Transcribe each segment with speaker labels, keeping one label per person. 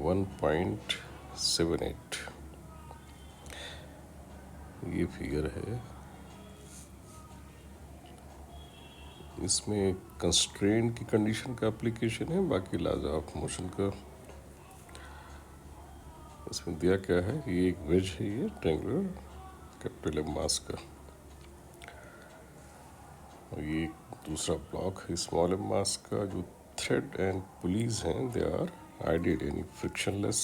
Speaker 1: 1.78 ये फिगर है। इसमें कंस्ट्रेंट की कंडीशन का एप्लीकेशन है, बाकी लॉज ऑफ मोशन का। इसमें दिया क्या है, ये एक वेज है, ये ट्रायंगुलर कैपिटल एम मास का, और ये दूसरा ब्लॉक है स्मॉल एम मास का। जो थ्रेड एंड पुलीज हैं दे आर आइडियल, यानी फ्रिक्शनलेस,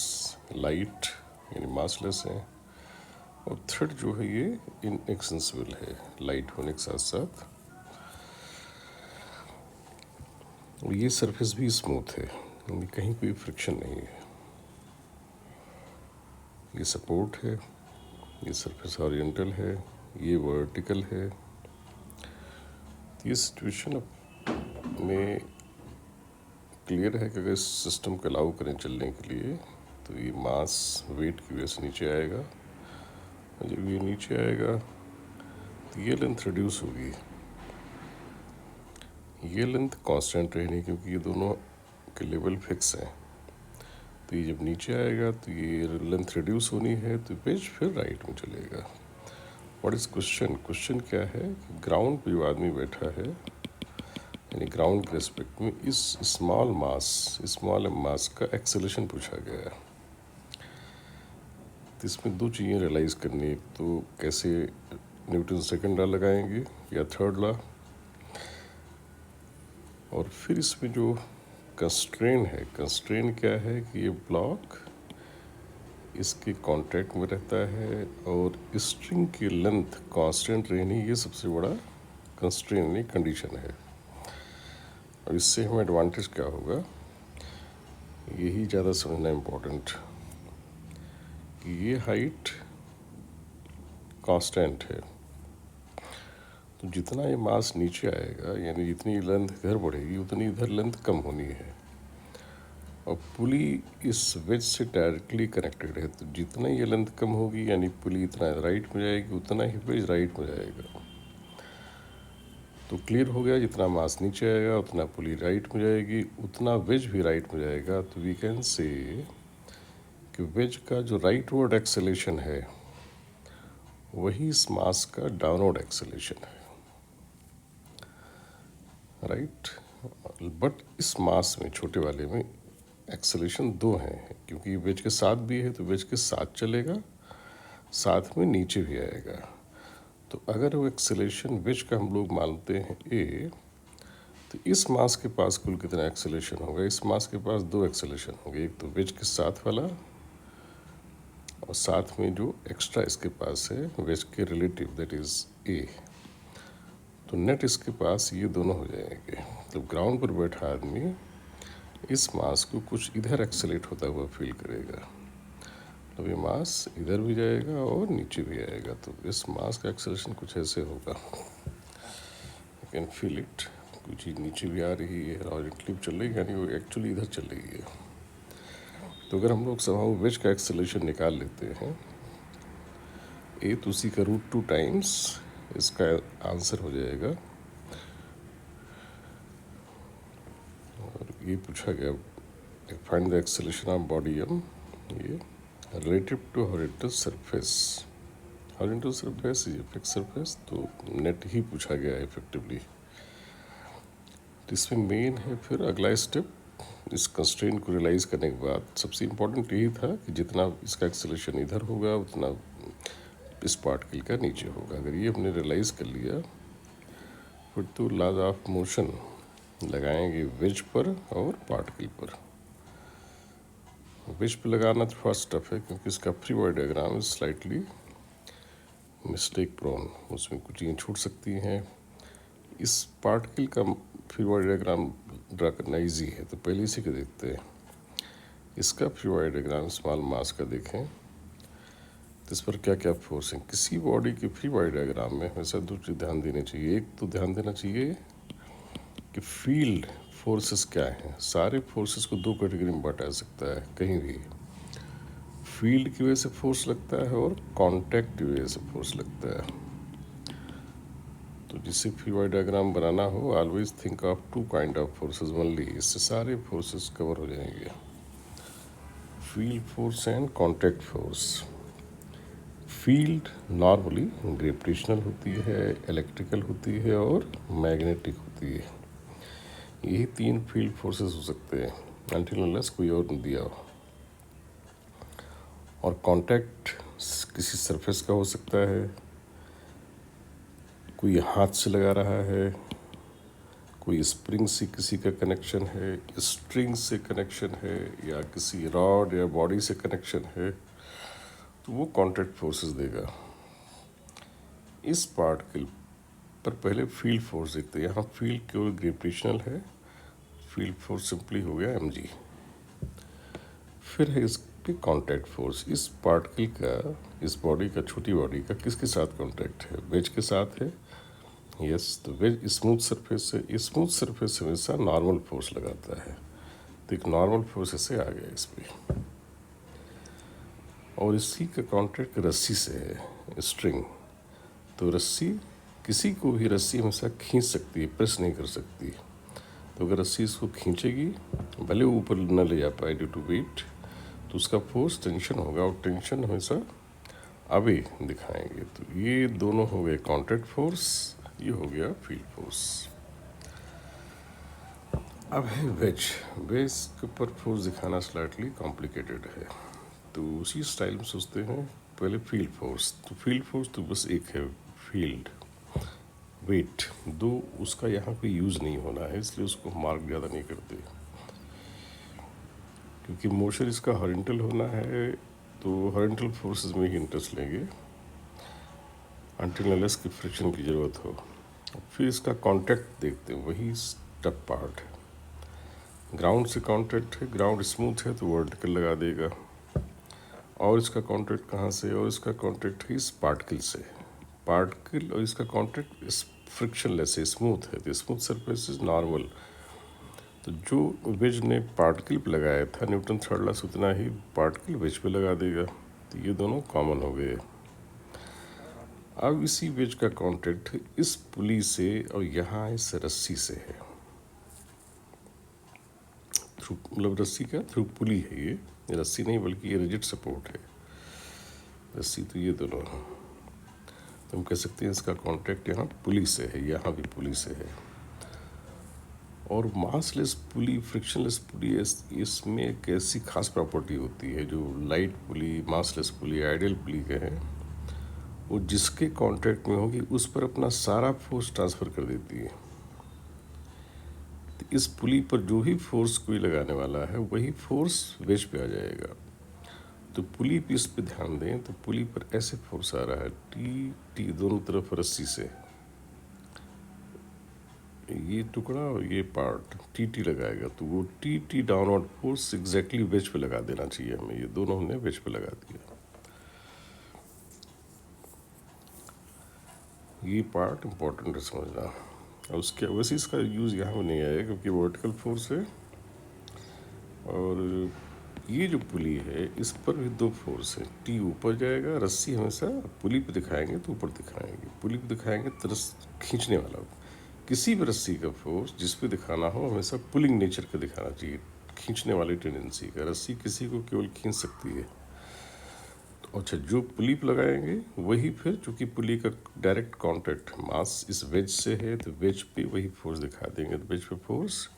Speaker 1: लाइट यानी मासलेस हैं, और थ्रेड जो है ये इनएक्सेंसिबल है लाइट होने के साथ साथ। और ये सरफेस भी स्मूथ है, यानी कहीं कोई फ्रिक्शन नहीं है। ये सपोर्ट है, ये सरफेस हॉरिजॉन्टल है, ये वर्टिकल है। ये सिचुएशन में क्लियर है कि अगर इस सिस्टम को अलाउ करें चलने के लिए तो ये मास वेट की वजह से नीचे आएगा, और जब ये नीचे आएगा तो ये लेंथ रिड्यूस होगी। ये लेंथ कांस्टेंट रहनी, क्योंकि ये दोनों के लेवल फिक्स हैं। तो ये जब नीचे आएगा तो ये लेंथ रिड्यूस होनी है, तो पेज फिर राइट में चलेगा। What is question? क्वेश्चन क्या है कि ग्राउंड पे जो आदमी बैठा है, यानी ग्राउंड के रिस्पेक्ट में इस स्मॉल मास का एक्सेलरेशन पूछा गया है। तो इसमें दो चीज़ें रियलाइज़ करनी, एक तो कैसे न्यूटन सेकंड लॉ लगाएंगे या थर्ड लॉ, और फिर इसमें जो कंस्ट्रेन है, कंस्ट्रेन क्या है कि ये ब्लॉक इसके कांटेक्ट में रहता है और स्ट्रिंग की लेंथ कांस्टेंट रहनी, ये सबसे बड़ा कंस्ट्रेन यानी कंडीशन है। और इससे हमें एडवांटेज क्या होगा, यही ज़्यादा समझना इम्पोर्टेंट, कि ये हाइट कांस्टेंट है, तो जितना ये मास नीचे आएगा, यानी जितनी लेंथ इधर बढ़ेगी उतनी इधर लेंथ कम होनी है। और पुली इस वेज से डायरेक्टली कनेक्टेड है, तो जितना ये लेंथ कम होगी यानी पुली इतना राइट में जाएगी, उतना ही वेज राइट में जाएगा। तो क्लियर हो गया, जितना मास नीचे आएगा उतना पुली राइट में जाएगी, उतना वेज भी राइट में जाएगा। तो वी कैन से कि वेज का जो राइटवर्ड एक्सेलेरेशन है वही इस मास का डाउनवर्ड एक्सेलेरेशन है, राइट। बट इस मास में, छोटे वाले में, एक्सेलेरेशन दो हैं, क्योंकि वेज के साथ भी है तो वेज के साथ चलेगा, साथ में नीचे भी आएगा। तो अगर वो एक्सेलेरेशन वेज का हम लोग मानते हैं ए, तो इस मास के पास कुल कितना एक्सेलेरेशन होगा? इस मास के पास दो एक्सेलेरेशन होंगे, एक तो वेज के साथ वाला और साथ में जो एक्स्ट्रा इसके पास है वेज के रिलेटिव, दैट इज ए। तो नेट इसके पास ये दोनों हो जाएंगे। तो ग्राउंड पर बैठा आदमी इस मास को कुछ इधर एक्सेलेरेट होता हुआ फील करेगा, तो ये मास इधर भी जाएगा और नीचे भी आएगा। तो इस मास का एक्सेलेरेशन कुछ ऐसे होगा, यू कैन फील इट। कोई चीज़ नीचे भी आ रही है, हॉरिजॉन्टली चल रही है, यानी वो एक्चुअली इधर चल रही है। तो अगर हम लोग समहाउ वेज का एक्सेलेरेशन निकाल लेते हैं, ए तो उसी का √2 टाइम्स इसका आंसर हो जाएगा। और ये पूछा गया find the acceleration of body M, ये relative to horizontal surface. Horizontal surface ये फिक्स सरफेस, तो नेट ही पूछा गया है इफेक्टिवली। तो इसमें मेन है फिर अगला स्टेप, इस कंस्ट्रेंट को रियलाइज़ करने के बाद सबसे इम्पोर्टेंट यही था कि जितना इसका एक्सेलेरेशन इधर होगा उतना इस पार्टिकल का नीचे होगा। अगर ये हमने रियलाइज़ कर लिया, फिर तो लॉज ऑफ मोशन लगाएंगे वेज पर और पार्टिकल पर। वेज पे लगाना थोड़ा टफ है, क्योंकि इसका free body diagram is slightly mistake prone, उसमें कुछ चीज़ें छूट सकती हैं। इस पार्टिकल का फ्री बॉडी डायग्राम ड्रा करना इजी है, तो पहले इसी को देखते हैं। इसका free body diagram small mass का देखें, तो इस पर क्या क्या फोर्स हैं। किसी बॉडी के फ्री बॉडी डायग्राम में हमेशा दो चीज़ ध्यान देनी चाहिए। एक तो ध्यान देना चाहिए कि फील्ड फोर्सेस क्या हैं। सारे फोर्सेस को दो कैटेगरी में बांटा जा सकता है कहीं भी, फील्ड की वजह से फोर्स लगता है और कांटेक्ट की वजह से फोर्स लगता है। तो जिससे फ्री बॉडी डायग्राम बनाना हो, always think of two kind of forces only, इससे सारे फोर्सेस कवर हो जाएंगे। Field force and contact force. Field normally gravitational होती है, इलेक्ट्रिकल होती है और मैग्नेटिक होती है। यही तीन फील्ड फोर्सेस हो सकते हैं अनटिल अनलेस कोई और नहीं दिया हो। और कांटेक्ट किसी सरफेस का हो सकता है, कोई हाथ से लगा रहा है, कोई स्प्रिंग से किसी का कनेक्शन है, स्ट्रिंग से कनेक्शन है, या किसी रॉड या बॉडी से कनेक्शन है, तो वो कांटेक्ट फोर्सेस देगा। इस पार्टिकल पर पहले फील्ड फोर्स देखते हैं। यहाँ फील्ड केवल ग्रेविटेशनल है, फील्ड फोर्स सिंपली हो गया mg। फिर है इस पे कांटेक्ट फोर्स। इस पार्टिकल का, इस बॉडी का, छोटी बॉडी का किसके साथ कांटेक्ट है? वेज के साथ है। यस, तो वेज स्मूथ सरफेस है। स्मूथ सरफेस हमेशा नॉर्मल फोर्स लगाता है, तो एक नॉर्मल फोर्स ऐसे आ गया इस पे। और इसी का कांटेक्ट रस्सी से है, स्ट्रिंग। तो रस्सी, किसी को भी रस्सी हमेशा खींच सकती है, प्रेस नहीं कर सकती। तो अगर रस्सी इसको खींचेगी, भले वो ऊपर न ले जा पाए ड्यू टू वेट, तो उसका फोर्स टेंशन होगा, और टेंशन हमेशा अवे दिखाएंगे। तो ये दोनों हो गए कांटेक्ट फोर्स, ये हो गया फील्ड फोर्स। अब है वेज। वेज के ऊपर फोर्स दिखाना स्लाइटली कॉम्प्लिकेटेड है, तो उसी स्टाइल में सोचते हैं। पहले फील्ड फोर्स, तो फील्ड फोर्स तो बस एक है, फील्ड वेट। दो उसका यहाँ पे यूज़ नहीं होना है, इसलिए उसको मार्क ज़्यादा नहीं करते, क्योंकि मोशन इसका हॉरिजॉन्टल होना है, तो हॉरिजॉन्टल फोर्सेस में ही इंटरेस्ट लेंगे अनटिल अनलेस की फ्रिक्शन की ज़रूरत हो। फिर इसका कांटेक्ट देखते हैं, वही टफ पार्ट है। ग्राउंड से कांटेक्ट है, ग्राउंड स्मूथ है तो वर्टिकल लगा देगा। और इसका कांटेक्ट कहाँ से? और इसका कांटेक्ट है इस पार्टिकल से। पार्टिकल और इसका कांटेक्ट इस फ्रिक्शनलेस है, स्मूथ है, तो स्मूथ सरफेस इज नॉर्मल। तो जो वेज ने पार्टिकल पे लगाया था, न्यूटन थर्ड लॉ से उतना ही पार्टिकल वेज पे लगा देगा। तो ये दोनों कॉमन हो गए। अब इसी वेज का कांटेक्ट इस पुली से और यहाँ इस रस्सी से है। थ्रू मतलब रस्सी का थ्रू पुली है ये रस्सी नहीं, बल्कि ये रिजिड सपोर्ट है रस्सी। तो ये दोनों हैं, तो हम कह सकते हैं इसका कांटेक्ट यहाँ पुली से है, यहाँ भी पुली से है। और मासलेस पुली, फ्रिक्शनलेस पुली, इसमें एक ऐसी खास प्रॉपर्टी होती है जो लाइट पुली, मासलेस पुली, आइडियल पुली के हैं, वो जिसके कांटेक्ट में होगी उस पर अपना सारा फोर्स ट्रांसफ़र कर देती है। तो इस पुली पर जो ही फोर्स कोई लगाने वाला है वही फोर्स वेज पे आ जाएगा। तो पुली पे इस पे ध्यान दें, तो पुली पर ऐसे फोर्स आ रहा है, टी टी दोनों तरफ रस्सी से, ये टुकड़ा और ये पार्ट टी टी लगाएगा, तो वो T T downward force exactly wedge पे लगा देना चाहिए हमें। ये दोनों हमने वेज पे लगा दिया। ये पार्ट इम्पोर्टेंट है समझना। और उसके वैसे इसका यूज़ यहाँ में नहीं आएगा क्योंकि वर्टिकल फोर्स है। और ये जो पुली है इस पर भी दो फोर्स है, टी ऊपर जाएगा, रस्सी हमेशा पुली पे दिखाएंगे तो ऊपर दिखाएंगे, पुली पे दिखाएंगे तो खींचने वाला हो। किसी भी रस्सी का फोर्स जिस पे दिखाना हो हमेशा पुलिंग नेचर का दिखाना चाहिए, खींचने वाली टेंडेंसी का। रस्सी किसी को केवल खींच सकती है। तो अच्छा, जो पुली पे लगाएंगे वही फिर, चूँकि पुली का डायरेक्ट कॉन्टैक्ट मास इस वेज से है, तो वेज पे वही फोर्स दिखा देंगे। तो वेज पे फोर्स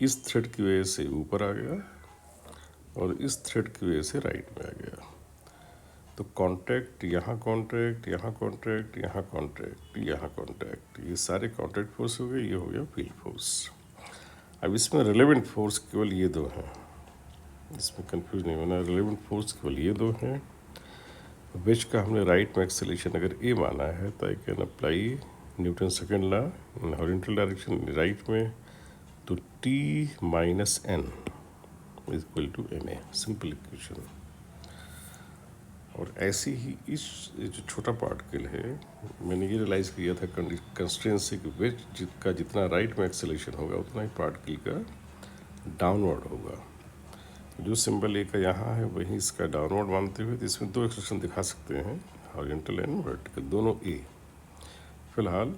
Speaker 1: इस थ्रेड की वजह से ऊपर आ गया और इस थ्रेड की वजह से राइट में आ गया। तो कांटेक्ट, यहाँ कांटेक्ट, यहाँ कांटेक्ट, यहाँ कांटेक्ट, यहाँ कांटेक्ट, ये सारे कांटेक्ट फोर्स हो गए। ये हो गया फील्ड फोर्स। अब इसमें रिलेवेंट फोर्स केवल ये दो हैं, इसमें कंफ्यूज नहीं होना। रिलेवेंट फोर्स केवल ये दो हैं। वेज का हमने राइट में एक्सेलरेशन अगर ए माना है तो I can apply Newton second law in horizontal direction right में। तो T minus N is equal to M A, simple equation. और ऐसे ही इस जो छोटा पार्टिकल है, मैंने ये रियलाइज़ किया था कंस्ट्रेंट से कि वेज का जितना राइट में एक्सेलरेशन होगा उतना ही पार्टिकल का डाउनवर्ड होगा। जो सिंबल ए का यहाँ है वही इसका डाउनवर्ड मानते हुए, तो इसमें दो एक्सप्रेशन दिखा सकते हैं, हॉरिजॉन्टल एंड वर्टिकल, दोनों ए। फिलहाल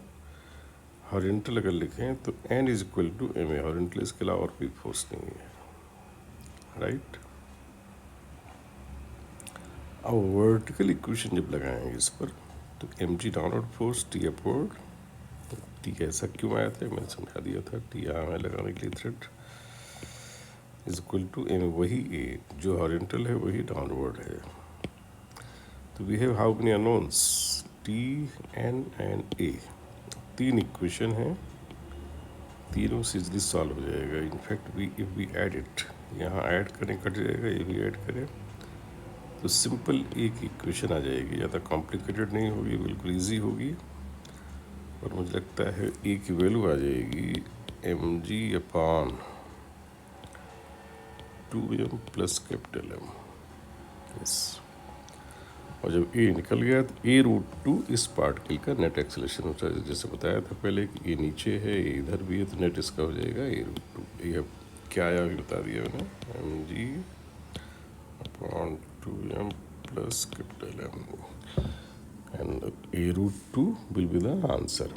Speaker 1: हॉरिजॉन्टल अगर लिखें तो N is equal to M A, horizontal, इसके अलावा और कोई फोर्स नहीं है, राइट। अब वर्टिकल इक्वेशन जब लगाएंगे इस पर, तो M G downward force, T upward, T ऐसा क्यों आया था मैंने समझा दिया था, टी यहाँ है लगाने के लिए thread, is equal to M, वही ए जो हॉरिजॉन्टल है वही डाउनवर्ड है। तो we have how many unknowns, T, N and A, तीन इक्वेशन हैं, तीनों से इजली सॉल्व हो जाएगा। In fact we if we add it, यहाँ ऐड करें कट जाएगा, ये भी ऐड करें तो सिंपल एक इक्वेशन आ जाएगी, ज़्यादा कॉम्प्लिकेटेड नहीं होगी, बिल्कुल इजी होगी। और मुझे लगता है ए की वैल्यू आ जाएगी M G upon 2m plus capital M, yes. और जब ए निकल गया तो ए रूट टू इस पार्टिकल का नेट एक्सेलरेशन होता है, जैसे बताया था पहले कि ए नीचे है, ए इधर भी है, तो नेट इसका हो जाएगा ए रूट टू। ये क्या आया अभी बता दिया मैंने, M G upon 2m plus capital M, and A root two will be the answer.